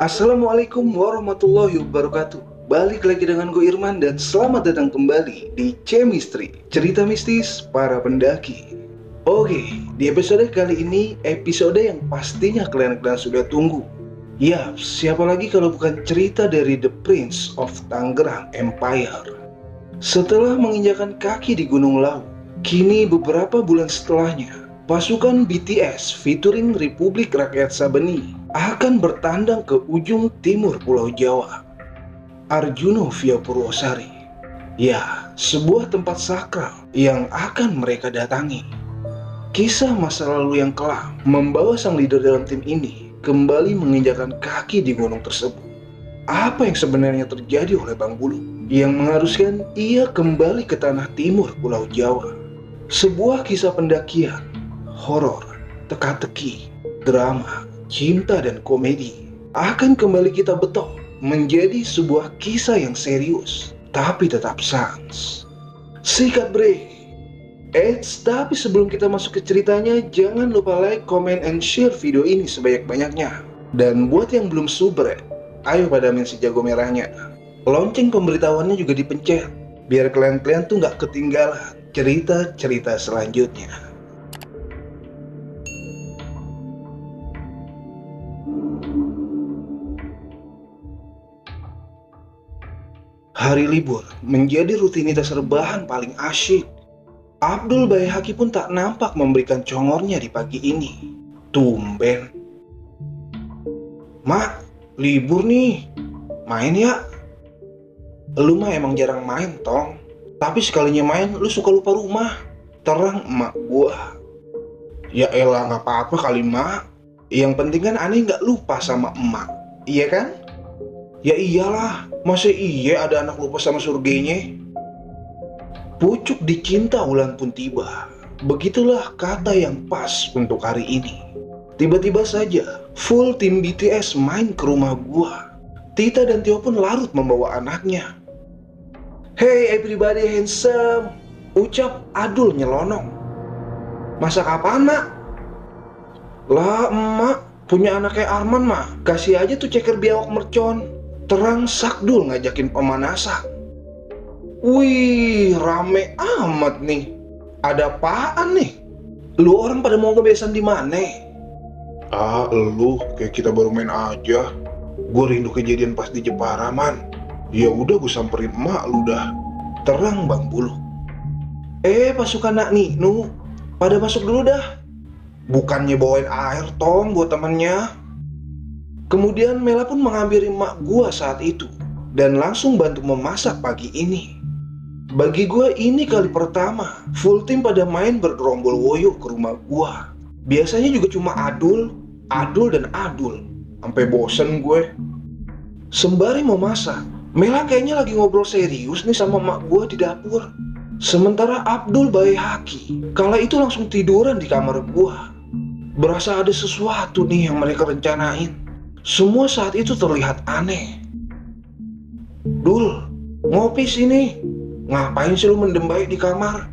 Assalamualaikum warahmatullahi wabarakatuh. Balik lagi dengan gue Irman dan selamat datang kembali di Chemistry, cerita mistis para pendaki. Oke, di episode kali ini episode yang pastinya kalian sudah tunggu. Ya, siapa lagi kalau bukan cerita dari The Prince of Tangerang Empire. Setelah menginjakan kaki di Gunung Lawu, kini beberapa bulan setelahnya, pasukan BTS featuring Republik Rakyat Sabeni akan bertandang ke ujung timur Pulau Jawa, Arjuno via Purwosari. Ya, sebuah tempat sakral yang akan mereka datangi. Kisah masa lalu yang kelam membawa sang leader dalam tim ini kembali menginjakan kaki di gunung tersebut. Apa yang sebenarnya terjadi oleh Bang Bulu yang mengharuskan ia kembali ke tanah timur Pulau Jawa? Sebuah kisah pendakian, horor, teka-teki, drama, cinta dan komedi akan kembali kita betok menjadi sebuah kisah yang serius tapi tetap sans. Sikat break. Tapi sebelum kita masuk ke ceritanya, jangan lupa like, comment, and share video ini sebanyak-banyaknya. Dan buat yang belum subrek, ayo padamin si jago merahnya. Lonceng pemberitahuannya juga dipencet biar kalian tuh nggak ketinggalan cerita-cerita selanjutnya. Hari libur menjadi rutinitas rebahan paling asyik. Abdul Baihaqi pun tak nampak memberikan congornya di pagi ini. Tumben. Mak, libur nih. Main ya? Lu mah emang jarang main, Tong. Tapi sekalinya main, lu suka lupa rumah. Terang emak gua. Ya elah, gak apa-apa kali, Mak. Yang penting kan aneh gak lupa sama emak. Iya kan? Ya iyalah, masa iya ada anak lupa sama surganya? Pucuk dicinta Wulan pun tiba. Begitulah kata yang pas untuk hari ini. Tiba-tiba saja, full tim BTS main ke rumah gua. Tita dan Tio pun larut membawa anaknya. Hey everybody handsome, ucap Adul nyelonong. Masak apaan, Mak? Lah emak, punya anak kayak Arman mah, kasih aja tuh ceker biawak mercon. Terang Sakdul ngajakin pemanasan. Wih, rame amat nih. Ada apaan nih? Lu orang pada mau ngebesan di mana? Ah, lu kayak kita baru main aja. Gue rindu kejadian pas di Jepara, man. Ya udah gue samperin emak lu dah. Terang Bang Bulu. Pasukan Nak Ninu, pada masuk dulu dah. Bukannya bawain air, Tong, buat temennya. Kemudian Mela pun menghampiri emak gua saat itu dan langsung bantu memasak pagi ini. Bagi gua ini kali pertama full tim pada main bergerombol woyo ke rumah gua. Biasanya juga cuma Adul dan Adul. Sampai bosen gue. Sembari memasak, Mela kayaknya lagi ngobrol serius nih sama emak gua di dapur. Sementara Abdul Baihaqi kala itu langsung tiduran di kamar gua. Berasa ada sesuatu nih yang mereka rencanain. Semua saat itu terlihat aneh. Dul, ngopi sini. Ngapain sih lu mendem baik di kamar?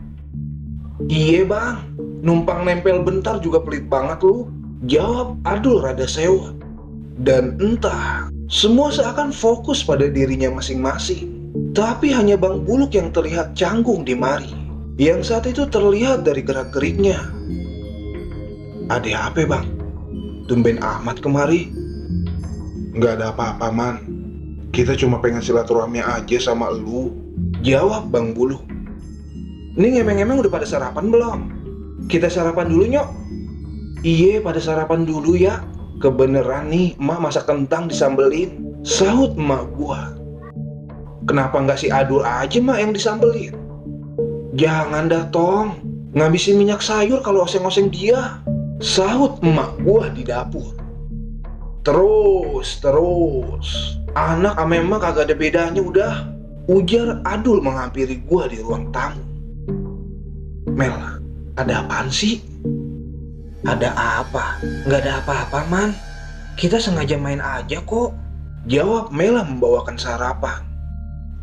Iye bang, numpang nempel bentar juga pelit banget lu. Jawab Adul rada sewa. Dan entah, semua seakan fokus pada dirinya masing-masing. Tapi hanya Bang Buluk yang terlihat canggung di mari. Yang saat itu terlihat dari gerak-geriknya. Ada apa bang? Tumben amat kemari. Nggak ada apa-apa, Man. Kita cuma pengen silaturahmi aja sama lu. Jawab Bang Bulu. Nih ngemeng-ngemeng udah pada sarapan belum? Kita sarapan dulu nyok. Iye, pada sarapan dulu ya. Kebeneran nih, emak masak kentang disambelin. Sahut emak gua. Kenapa nggak si Adul aja mak yang disambelin? Jangan dah Tong, ngabisin minyak sayur kalau oseng-oseng dia. Sahut emak gua di dapur. Terus, anak sama emak kagak ada bedanya udah. Ujar Adul menghampiri gua di ruang tamu. Mel, ada apaan sih? Ada apa? Nggak ada apa-apa, Man. Kita sengaja main aja kok. Jawab Mela membawakan sarapan.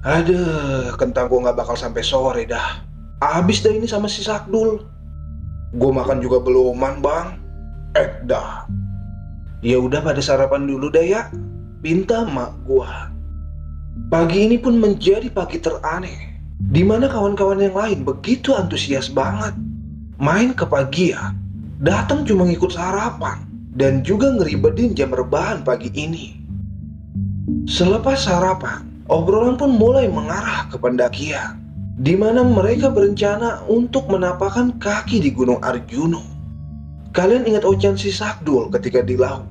Aduh, kentang gua nggak bakal sampai sore dah. Abis dah ini sama si Sakdul. Gua makan juga beluman, Bang. Dah. Ya udah pada sarapan dulu dah ya. pinta mak gua. Pagi ini pun menjadi pagi teraneh, di mana kawan-kawan yang lain begitu antusias banget main ke pagian, datang cuma ngikut sarapan dan juga ngeribetin jam rebahan pagi ini. Selepas sarapan, obrolan pun mulai mengarah ke pendakian, di mana mereka berencana untuk menapakkan kaki di Gunung Arjuno. Kalian ingat ocehan si Sakdul ketika di laut?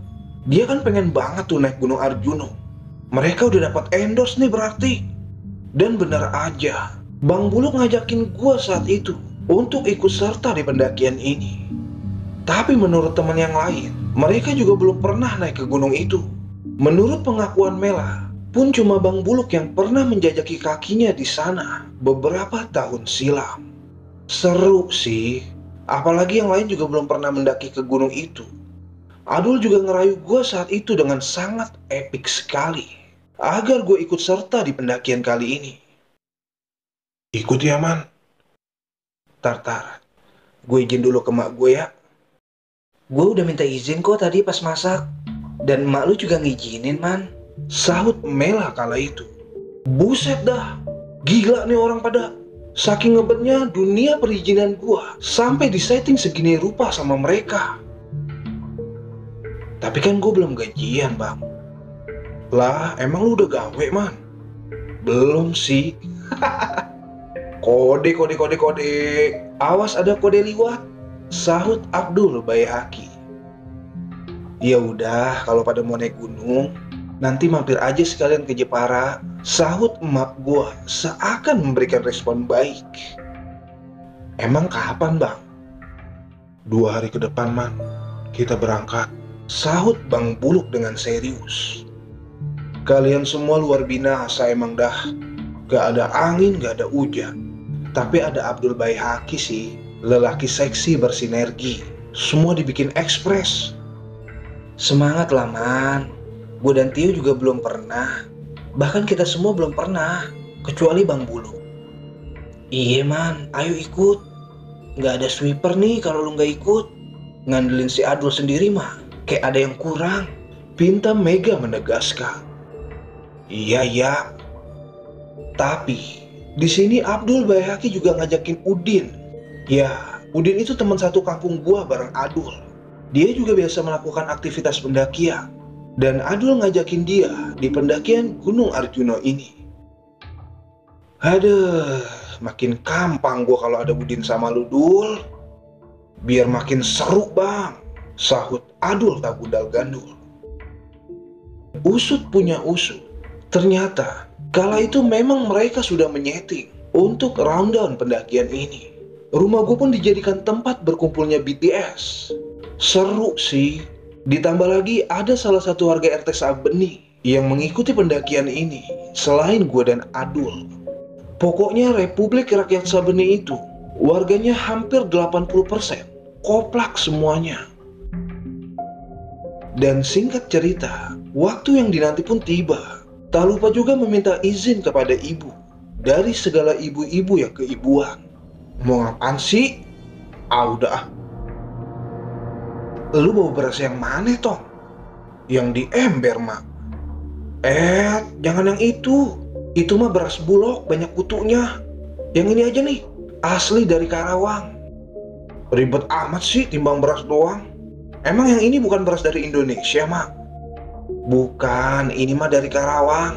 Dia kan pengen banget tuh naik Gunung Arjuno. Mereka udah dapat endorse nih berarti. Dan benar aja, Bang Buluk ngajakin gua saat itu untuk ikut serta di pendakian ini. Tapi menurut teman yang lain, mereka juga belum pernah naik ke gunung itu. Menurut pengakuan Mela, pun cuma Bang Buluk yang pernah menjajaki kakinya di sana beberapa tahun silam. Seru sih, apalagi yang lain juga belum pernah mendaki ke gunung itu. Adul juga ngerayu gue saat itu dengan sangat epik sekali agar gue ikut serta di pendakian kali ini. Ikut ya man. Tar, gue izin dulu ke mak gue ya. Gue udah minta izin kok tadi pas masak. Dan emak lu juga ngizinin man, sahut Mela kala itu. Buset dah, gila nih orang pada. Saking ngebetnya dunia perizinan gua sampai disetting segini rupa sama mereka. Tapi kan gue belum gajian bang. Lah emang lu udah gawe man? Belum sih. Kode. Awas ada kode liwat, sahut Abdul Bayhaqi. Ya udah, kalau pada mau naik gunung, nanti mampir aja sekalian ke Jepara, sahut emak gua seakan memberikan respon baik. Emang kapan bang? 2 hari ke depan man, kita berangkat, sahut Bang Buluk dengan serius. Kalian semua luar binasa emang dah. Gak ada angin, gak ada hujan. Tapi ada Abdul Bayhaqi sih, lelaki seksi bersinergi. Semua dibikin ekspres. Semangat lah man. Gue dan Tio juga belum pernah. Bahkan kita semua belum pernah, kecuali Bang Buluk. Iya man, ayo ikut. Gak ada sweeper nih kalau lu gak ikut. Ngandelin si Adul sendiri mah kayak ada yang kurang, pinta Mega menegaskan. Iya. Tapi di sini Abdul Bayhaqi juga ngajakin Udin. Ya, Udin itu teman satu kampung gua bareng Adul. Dia juga biasa melakukan aktivitas pendakian. Dan Adul ngajakin dia di pendakian Gunung Arjuno ini. Aduh, makin gampang gua kalau ada Udin sama lu Dul. Biar makin seru bang, sahut Adul tak gundal gandul. Usut punya usut. Ternyata kala itu memang mereka sudah menyeting untuk rundown pendakian ini. Rumah gue pun dijadikan tempat berkumpulnya BTS. Seru sih. Ditambah lagi ada salah satu warga RT Sabeni yang mengikuti pendakian ini selain gue dan Adul. Pokoknya Republik Rakyat Sabeni itu warganya hampir 80% koplak semuanya. Dan singkat cerita, waktu yang dinanti pun tiba. Tak lupa juga meminta izin kepada ibu dari segala ibu-ibu yang keibuan. Mau ngapain sih? Udah. Lu bawa beras yang mana, Tong? Yang di ember, Mak. Jangan yang itu. Itu mah beras Bulog, banyak kutunya. Yang ini aja nih, asli dari Karawang. Ribet amat sih timbang beras doang. Emang yang ini bukan beras dari Indonesia, Mak? Bukan, ini mah dari Karawang.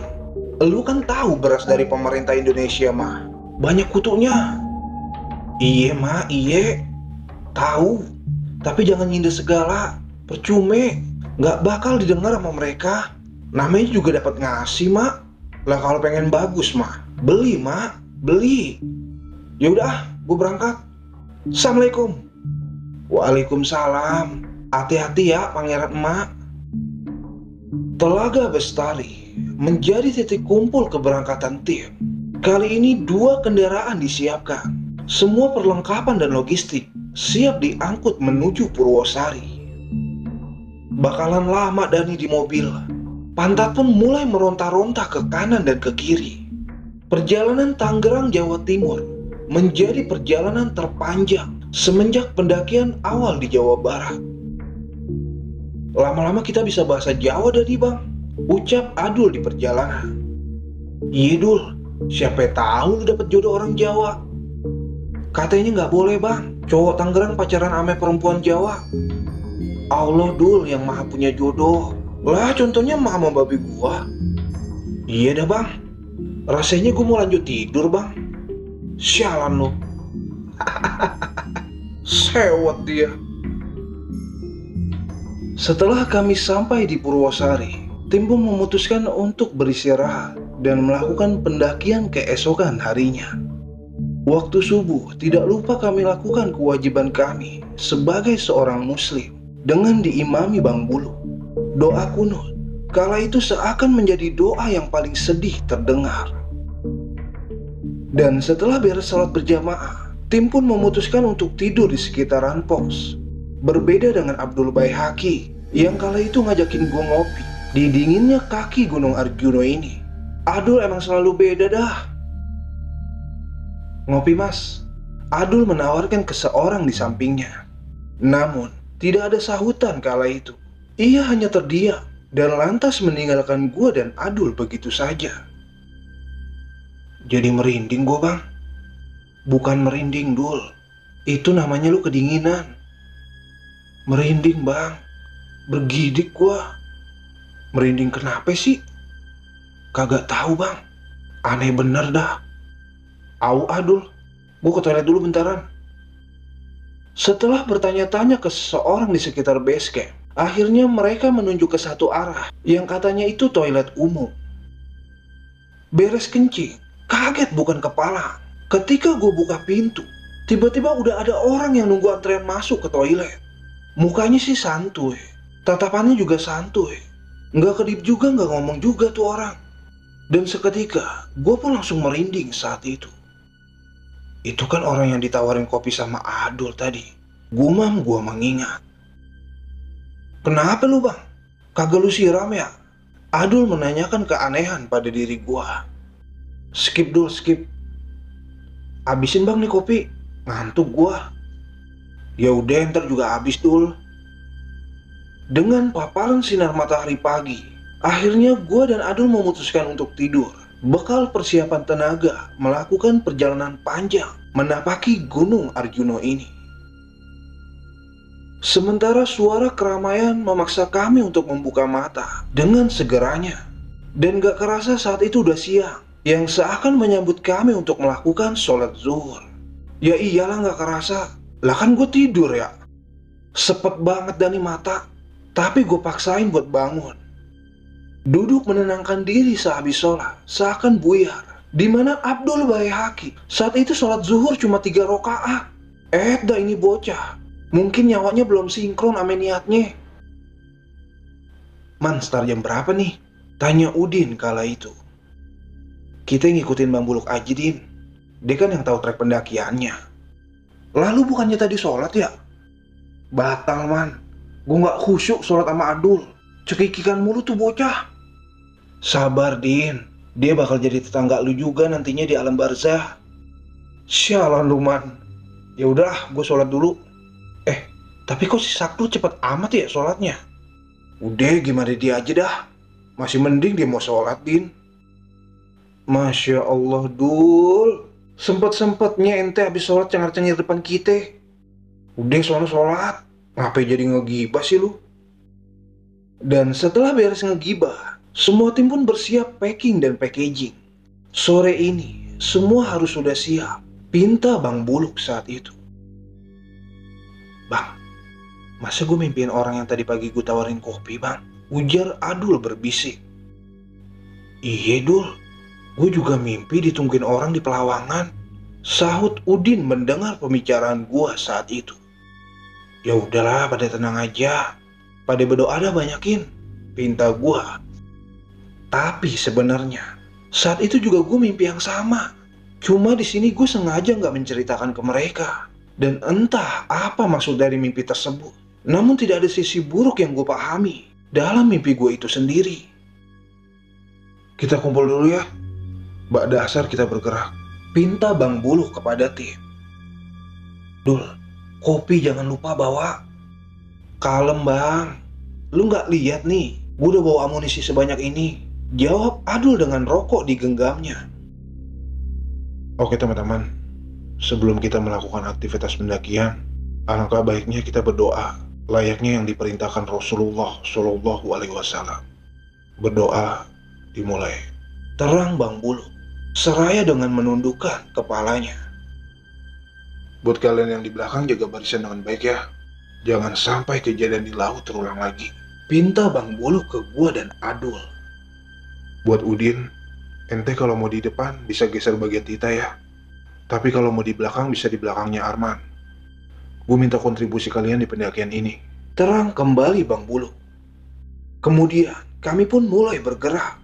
Lu kan tahu beras dari pemerintah Indonesia, mah banyak kutunya. Iye, Mak, iye. Tahu. Tapi jangan nyindir segala, percume, nggak bakal didengar sama mereka. Namanya juga dapat ngasih, Mak. Lah kalau pengen bagus, Mak, beli, Mak, beli. Yaudah, gue berangkat. Assalamualaikum. Waalaikumsalam. Hati-hati ya, Pangeran Emak. Telaga Bestari menjadi titik kumpul keberangkatan tim. Kali ini 2 kendaraan disiapkan. Semua perlengkapan dan logistik siap diangkut menuju Purwosari. Bakalan lama Dani di mobil. Pantat pun mulai meronta-ronta ke kanan dan ke kiri. Perjalanan Tangerang, Jawa Timur menjadi perjalanan terpanjang semenjak pendakian awal di Jawa Barat. Lama-lama kita bisa bahasa Jawa Dani bang. ucap Adul di perjalanan. Iya Dul, siapa tahu lu dapet jodoh orang Jawa. Katanya nggak boleh bang, cowok Tangerang pacaran sama perempuan Jawa. Allah Dul yang maha punya jodoh. Lah contohnya mah sama babi gua. Iya dah bang, rasanya gua mau lanjut tidur bang. Sialan lo. Sewot dia. Setelah kami sampai di Purwosari, tim pun memutuskan untuk beristirahat dan melakukan pendakian keesokan harinya. Waktu subuh, tidak lupa kami lakukan kewajiban kami sebagai seorang muslim dengan diimami Bang Bulu. Doa kunut kala itu seakan menjadi doa yang paling sedih terdengar. Dan setelah beres salat berjamaah, tim pun memutuskan untuk tidur di sekitaran pos. Berbeda dengan Abdul Baihaqi yang kala itu ngajakin gue ngopi di dinginnya kaki Gunung Arjuno ini. Adul emang selalu beda dah. Ngopi mas, Adul menawarkan ke seorang di sampingnya. Namun, tidak ada sahutan kala itu. Ia hanya terdiam dan lantas meninggalkan gue dan Adul begitu saja. Jadi merinding gue bang. Bukan merinding Dul, itu namanya lu kedinginan. Merinding bang, bergidik gue. Merinding kenapa sih? Kagak tahu bang, aneh bener dah. Au Adul, gue ke toilet dulu bentaran. Setelah bertanya-tanya ke seseorang di sekitar base camp, akhirnya mereka menunjuk ke satu arah yang katanya itu toilet umum. Beres kencing, kaget bukan kepala. Ketika gue buka pintu, tiba-tiba udah ada orang yang nunggu antrean masuk ke toilet. Mukanya sih santuy, tatapannya juga santuy. Nggak kedip juga, nggak ngomong juga tuh orang. Dan seketika, gue pun langsung merinding saat itu. Itu kan orang yang ditawarin kopi sama Adul tadi. Gumam gue mengingat. Kenapa lu bang? Kagak lu siram ya? Adul menanyakan keanehan pada diri gue. Skip Dul, skip. Abisin bang nih kopi, ngantuk gue. Ya udah ntar juga habis Dul. Dengan paparan sinar matahari pagi, akhirnya gue dan Adul memutuskan untuk tidur. Bekal persiapan tenaga melakukan perjalanan panjang menapaki Gunung Arjuno ini. Sementara suara keramaian memaksa kami untuk membuka mata dengan segeranya. Dan gak kerasa saat itu udah siang, yang seakan menyambut kami untuk melakukan sholat zuhur. Ya iyalah gak kerasa, lah kan gue tidur ya. Sepet banget dari mata, tapi gue paksain buat bangun. Duduk menenangkan diri sehabis sholat, seakan buyar. Dimana Abdul Baihaqi saat itu sholat zuhur cuma 3 rakaat. Dah ini bocah, mungkin nyawanya belum sinkron sama niatnya. Man, start jam berapa nih? Tanya Udin kala itu. Kita ngikutin Bang Buluk aja Din, dia kan yang tahu trek pendakiannya. Lalu bukannya tadi sholat ya? Batal man, gue gak khusyuk sholat sama Adul. Cekikikan mulu tuh bocah. Sabar Din, dia bakal jadi tetangga lu juga nantinya di alam barzah. Sialan lu man. Ya udah, gue sholat dulu. Tapi kok si Sabtu cepet amat ya sholatnya? Udah gimana dia aja dah. Masih mending dia mau sholat Din. Masya Allah Dul, sempet-sempetnya ente habis sholat cengar-cengir depan kita. Udah sholat, ngapain jadi ngegibah sih lu? Dan setelah beres ngegibah, semua tim pun bersiap packing dan packaging. Sore ini, semua harus sudah siap, pinta Bang Buluk saat itu. Bang, masa gue mimpiin orang yang tadi pagi gue tawarin kopi bang? Ujar Adul berbisik. Iya Dul, gue juga mimpi ditungguin orang di Pelawangan. Sahut Udin mendengar pembicaraan gue saat itu. Ya udahlah, pada tenang aja. Pada berdoa dah banyakin, pinta gue. Tapi sebenarnya saat itu juga gue mimpi yang sama. Cuma di sini gue sengaja nggak menceritakan ke mereka. Dan entah apa maksud dari mimpi tersebut. Namun tidak ada sisi buruk yang gue pahami dalam mimpi gue itu sendiri. Kita kumpul dulu ya. Ba'da asar kita bergerak, pinta Bang Buluk kepada tim. Dul, kopi jangan lupa bawa. Kalem bang, lu gak lihat nih, Gue udah bawa amunisi sebanyak ini, jawab Adul dengan rokok di genggamnya. Oke teman-teman, sebelum kita melakukan aktivitas pendakian, alangkah baiknya kita berdoa, layaknya yang diperintahkan Rasulullah Shallallahu Alaihi Wasallam. Berdoa dimulai. Terang Bang Buluk, seraya dengan menundukkan kepalanya. Buat kalian yang di belakang jaga barisan dengan baik ya. Jangan sampai kejadian di laut terulang lagi. Pinta Bang Buluk ke gua dan Adul. Buat Udin, ente kalau mau di depan bisa geser bagian Tita ya. Tapi kalau mau di belakang bisa di belakangnya Arman. Gue minta kontribusi kalian di pendakian ini. Terang kembali Bang Buluk. Kemudian kami pun mulai bergerak.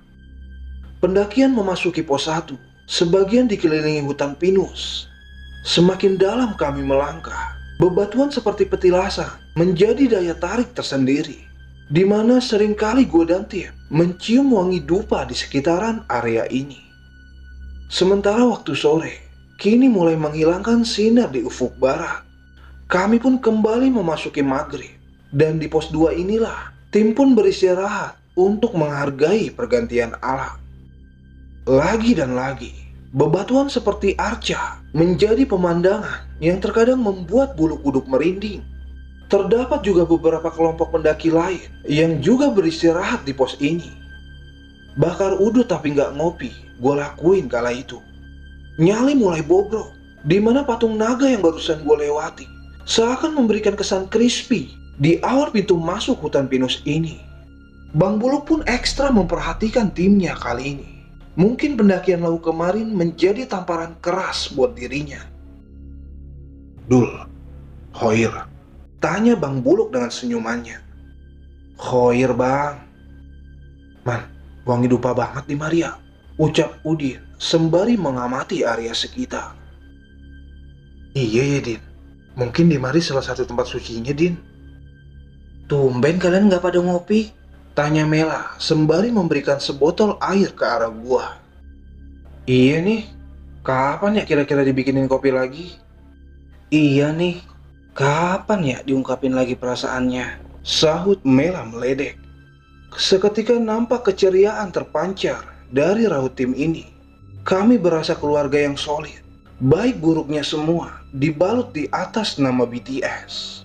Pendakian memasuki pos 1, sebagian dikelilingi hutan pinus. Semakin dalam kami melangkah, bebatuan seperti petilasan menjadi daya tarik tersendiri, di mana seringkali gue dan tim mencium wangi dupa di sekitaran area ini. Sementara waktu sore, kini mulai menghilangkan sinar di ufuk barat. Kami pun kembali memasuki maghrib, dan di pos 2 inilah tim pun beristirahat untuk menghargai pergantian alam. Lagi dan lagi, bebatuan seperti arca menjadi pemandangan yang terkadang membuat bulu kuduk merinding. Terdapat juga beberapa kelompok pendaki lain yang juga beristirahat di pos ini. Bakar udut tapi nggak ngopi, gue lakuin kala itu. Nyali mulai bobrok, di mana patung naga yang barusan gue lewati seakan memberikan kesan crispy di awal pintu masuk hutan pinus ini. Bang Buluk pun ekstra memperhatikan timnya kali ini. Mungkin pendakian laut kemarin menjadi tamparan keras buat dirinya. Dul, Hoir, tanya Bang Buluk dengan senyumannya. Hoir bang. Man, wangi dupa banget di Maria, ucap Udin sembari mengamati area sekitar. Iya ya Din, mungkin di mari salah satu tempat sucinya Din. Tumben kalian nggak pada ngopi? Tanya Mela sembari memberikan sebotol air ke arah gua. Iya nih, kapan ya kira-kira dibikinin kopi lagi? Iya nih, kapan ya diungkapin lagi perasaannya? Sahut Mela meledek. Seketika nampak keceriaan terpancar dari raut tim ini. Kami berasa keluarga yang solid. Baik buruknya semua dibalut di atas nama BTS.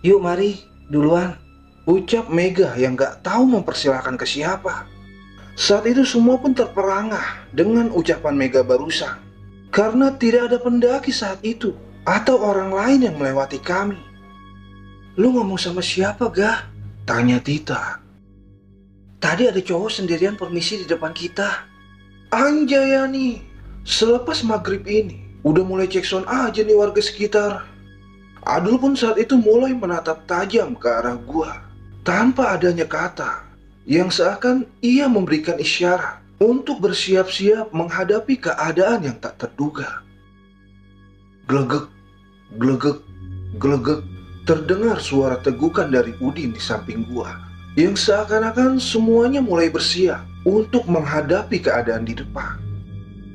Yuk mari, duluan, ucap Mega yang gak tahu mempersilahkan ke siapa. Saat itu semua pun terperangah dengan ucapan Mega barusan. Karena tidak ada pendaki saat itu atau orang lain yang melewati kami. Lu ngomong sama siapa Gah? Tanya Tita. Tadi ada cowok sendirian permisi di depan kita. Anjayani, selepas maghrib ini udah mulai cek sound aja nih warga sekitar. Adul pun saat itu mulai menatap tajam ke arah gua tanpa adanya kata yang seakan ia memberikan isyarat untuk bersiap-siap menghadapi keadaan yang tak terduga. Glegek, glegek, glegek, terdengar suara tegukan dari Udin di samping gua yang seakan-akan semuanya mulai bersiap untuk menghadapi keadaan di depan.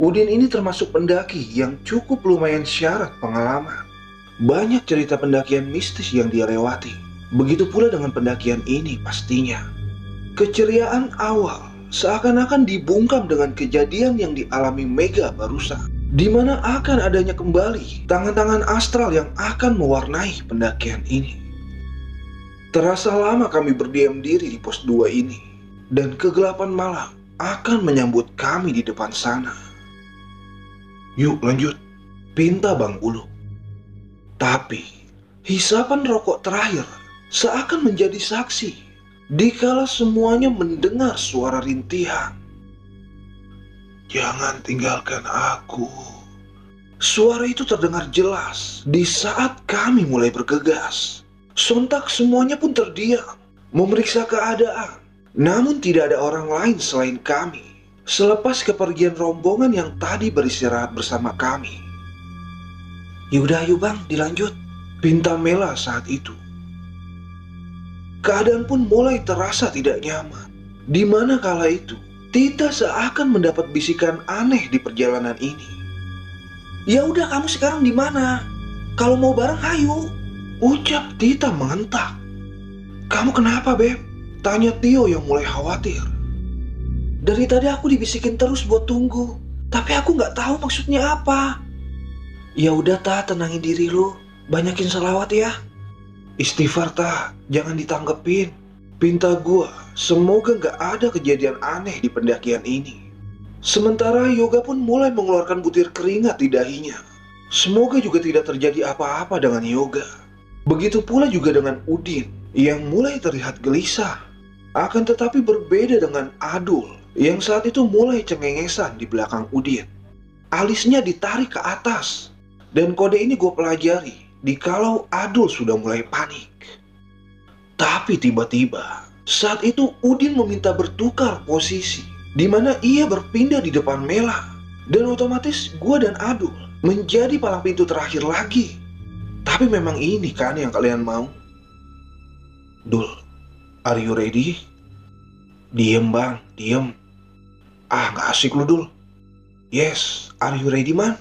Udin ini termasuk pendaki yang cukup lumayan syarat pengalaman. Banyak cerita pendakian mistis yang dia lewati. Begitu pula dengan pendakian ini pastinya. Keceriaan awal seakan-akan dibungkam dengan kejadian yang dialami Mega barusan, di mana akan adanya kembali tangan-tangan astral yang akan mewarnai pendakian ini. Terasa lama kami berdiam diri di pos 2 ini, dan kegelapan malam akan menyambut kami di depan sana. Yuk lanjut, pinta Bang Buluk. Tapi, hisapan rokok terakhir seakan menjadi saksi dikala semuanya mendengar suara rintihan. Jangan tinggalkan aku. Suara itu terdengar jelas di saat kami mulai bergegas. Sontak semuanya pun terdiam, memeriksa keadaan. Namun tidak ada orang lain selain kami, selepas kepergian rombongan yang tadi beristirahat bersama kami. Yaudah ayo bang, dilanjut, pinta Mela saat itu. Keadaan pun mulai terasa tidak nyaman, di mana kala itu Tita seakan mendapat bisikan aneh di perjalanan ini. Ya udah kamu sekarang di mana? Kalau mau bareng ayo, ucap Tita mengentak. Kamu kenapa Beb? Tanya Tio yang mulai khawatir. Dari tadi aku dibisikin terus buat tunggu, tapi aku nggak tahu maksudnya apa. Ya udah Ta, tenangin diri lu, banyakin selawat ya. Istighfar Ta, jangan ditanggepin. Pinta gua, semoga gak ada kejadian aneh di pendakian ini. Sementara Yoga pun mulai mengeluarkan butir keringat di dahinya. Semoga juga tidak terjadi apa-apa dengan Yoga. Begitu pula juga dengan Udin yang mulai terlihat gelisah. Akan tetapi berbeda dengan Adul yang saat itu mulai cengengesan di belakang Udin. Alisnya ditarik ke atas. Dan kode ini gue pelajari dikalau Adul sudah mulai panik. Tapi tiba-tiba saat itu Udin meminta bertukar posisi, di mana ia berpindah di depan Mela. Dan otomatis gue dan Adul menjadi palang pintu terakhir lagi. Tapi memang ini kan yang kalian mau. Dul, are you ready? Diem bang, diem. Gak asik lu Dul. Yes, are you ready man?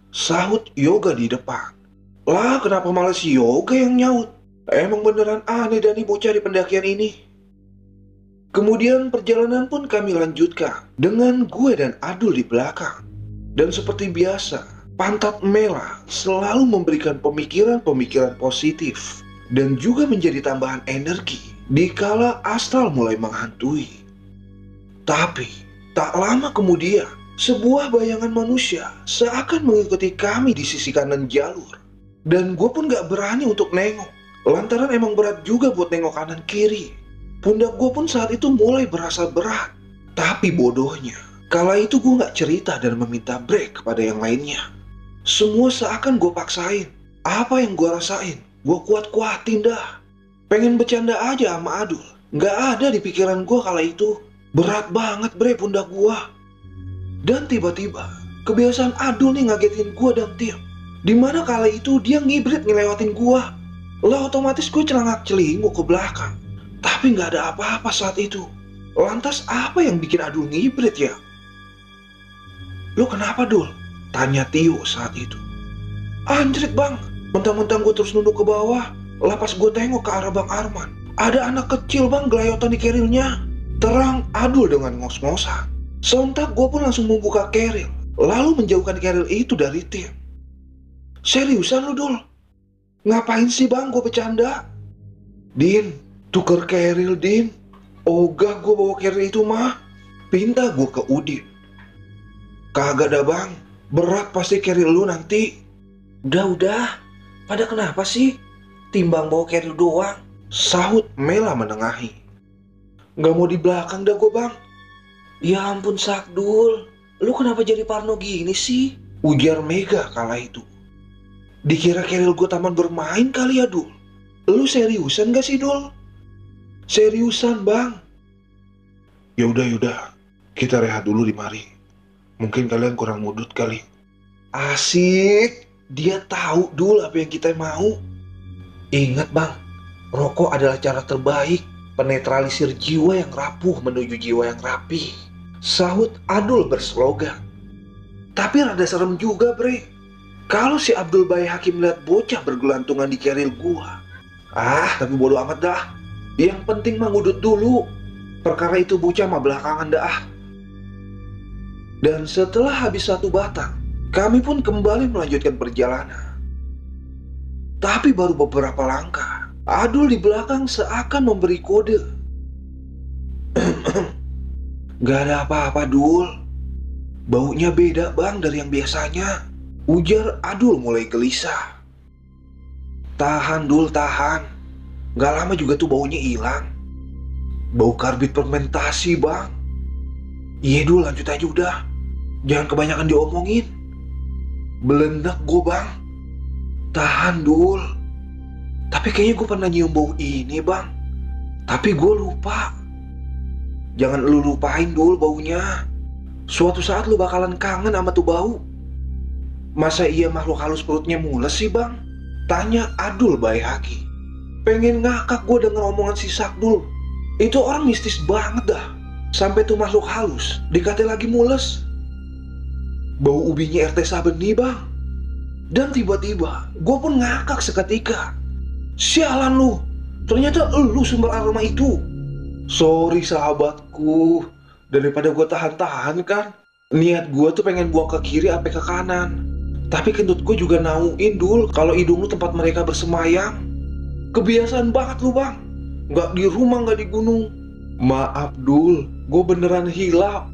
Sahut Yoga di depan. Lah kenapa malah si Yoga yang nyaut? Emang beneran aneh Dani bocah di pendakian ini. Kemudian perjalanan pun kami lanjutkan dengan gue dan Adul di belakang. Dan seperti biasa, pantat Mela selalu memberikan pemikiran-pemikiran positif dan juga menjadi tambahan energi dikala astral mulai menghantui. Tapi tak lama kemudian, sebuah bayangan manusia seakan mengikuti kami di sisi kanan jalur. Dan gue pun gak berani untuk nengok, lantaran emang berat juga buat nengok kanan kiri. Pundak gue pun saat itu mulai berasa berat. Tapi bodohnya, kala itu gue gak cerita dan meminta break kepada yang lainnya. Semua seakan gue paksain. Apa yang gue rasain, gue kuat-kuatin dah. Pengen bercanda aja sama Adul. Gak ada di pikiran gue kala itu. Berat banget bre pundak gue. Dan tiba-tiba, kebiasaan Adul nih ngagetin gue dan Tim. Dimana kala itu dia ngibrit ngelewatin gue. Lah otomatis gue celangak-celinguk ke belakang. Tapi gak ada apa-apa saat itu. Lantas apa yang bikin Adul ngibrit ya? Lu kenapa Dul? Tanya Tio saat itu. Anjrit bang, mentang-mentang gue terus nunduk ke bawah. Lah pas gue tengok ke arah Bang Arman, ada anak kecil bang gelayotan di kerilnya. Terang Adul dengan ngos-ngosan. Sontak gue pun langsung membuka keril, lalu menjauhkan keril itu dari Tim. Seriusan lu Dul? Ngapain sih bang gue bercanda? Din, tuker keril Din. Ogah gue bawa keril itu mah. Pinta gue ke Udin. Kagak dah bang, berat pasti keril lu nanti. Udah, pada kenapa sih? Timbang bawa keril doang. Sahut Mela menengahi. Gak mau di belakang dah gue bang. Ya ampun Sakdul, lu kenapa jadi parno gini sih? Ujar Mega kala itu. Dikira keril gue taman bermain kali ya Dul. Lu seriusan gak sih Dul? Seriusan bang. Yaudah, kita rehat dulu di mari. Mungkin kalian kurang mudut kali. Asik, dia tahu Dul apa yang kita mau. Ingat bang, rokok adalah cara terbaik penetralisir jiwa yang rapuh menuju jiwa yang rapi. Sahut Adul berslogan. Tapi rada serem juga bre. Kalau si Abdul Bayi Hakim lihat bocah bergelantungan di keril gua. Tapi bodo amat dah. Yang penting mah ngudut dulu. Perkara itu bocah mah belakangan dah. Dan setelah habis satu batang, kami pun kembali melanjutkan perjalanan. Tapi baru beberapa langkah, Adul di belakang seakan memberi kode. Gak ada apa-apa Dul. Baunya beda bang dari yang biasanya. Ujar Adul mulai gelisah. Tahan Dul, tahan. Gak lama juga tuh baunya hilang. Bau karbit fermentasi bang. Iya Dul, lanjut aja udah. Jangan kebanyakan diomongin. Belenek gue bang. Tahan Dul. Tapi kayaknya gue pernah nyium bau ini bang. Tapi gue lupa. Jangan lu lupain Dul baunya. Suatu saat lu bakalan kangen sama tuh bau. Masa iya makhluk halus perutnya mules sih bang? Tanya Adul Bayhaki. Pengen ngakak gue denger omongan si Sakdul. Itu orang mistis banget dah. Sampai tuh makhluk halus dikata lagi mules. Bau ubinya RT Sabeni bang. Dan tiba-tiba gue pun ngakak seketika. Sialan lu, ternyata lu sumber aroma itu. Sorry sahabatku, daripada gue tahan-tahan kan. Niat gue tuh pengen buang ke kiri apa ke kanan. Tapi kentut gue juga nauin Dul kalau hidung lu tempat mereka bersemayam. Kebiasaan banget lu bang. Nggak di rumah nggak di gunung. Maaf Dul, gue beneran hilap.